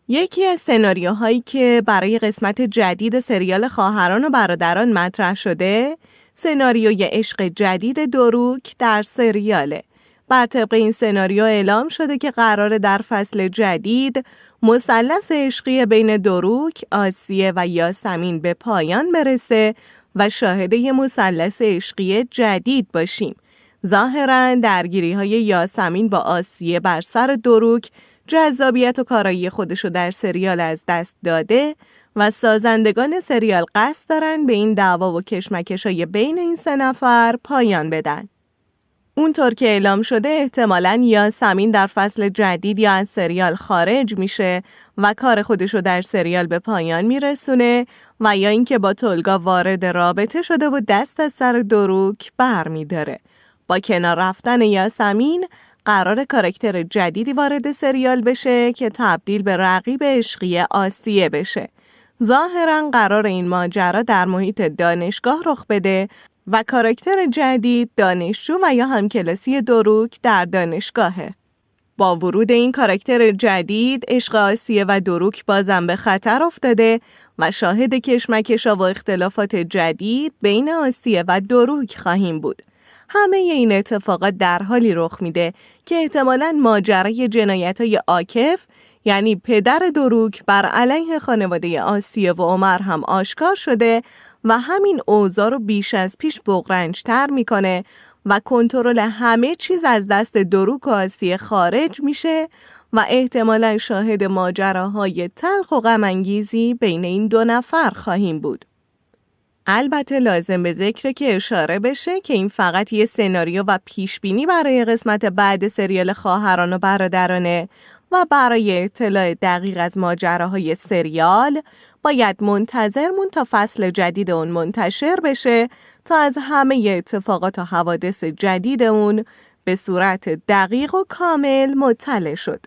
یکی از سناریوهایی که برای قسمت جدید سریال خواهران و برادران مطرح شده، سناریوی عشق جدید دروک در سریاله. بر طبق این سناریو اعلام شده که قراره در فصل جدید مثلث عشقی بین دروک، آسیه و یاسمین به پایان برسه و شاهد یه مثلث عشقی جدید باشیم. ظاهراً درگیری‌های یاسمین با آسیه بر سر دروک جذابیت و کارایی خودشو در سریال از دست داده و سازندگان سریال قصد دارن به این دعوا و کشمکش‌های بین این سه نفر پایان بدن. اونطور که اعلام شده احتمالاً یاسمین در فصل جدید یا از سریال خارج میشه و کار خودشو در سریال به پایان میرسونه و یا اینکه با تولگا وارد رابطه شده و دست از سر دروک برمی‌داره. با کنار رفتن یاسمین قرار کاراکتر جدیدی وارد سریال بشه که تبدیل به رقیب عشقی آسیه بشه. ظاهراً قرار این ماجرا در محیط دانشگاه رخ بده و کاراکتر جدید دانشجو و یا همکلاسی دروک در دانشگاهه. با ورود این کاراکتر جدید، عشق آسیه و دروک بازم به خطر افتاده و شاهد کشمکش‌ها و اختلافات جدید بین آسیه و دروک خواهیم بود. همه این اتفاقات در حالی رخ میده که احتمالاً ماجرای جنایت‌های عاکف، یعنی پدر دروک، بر علیه خانواده آسیه و عمر هم آشکار شده و همین اوضاع رو بیش از پیش بغرنج‌تر میکنه و کنترل همه چیز از دست دروک و آسیه خارج میشه و احتمالاً شاهد ماجراهای تلخ و غم‌انگیزی بین این دو نفر خواهیم بود. البته لازم به ذکره که اشاره بشه که این فقط یه سناریو و پیشبینی برای قسمت بعد سریال خواهران و برادرانه و برای اطلاع دقیق از ماجراهای سریال باید منتظرمون تا فصل جدید اون منتشر بشه تا از همه اتفاقات و حوادث جدید اون به صورت دقیق و کامل مطلع شد.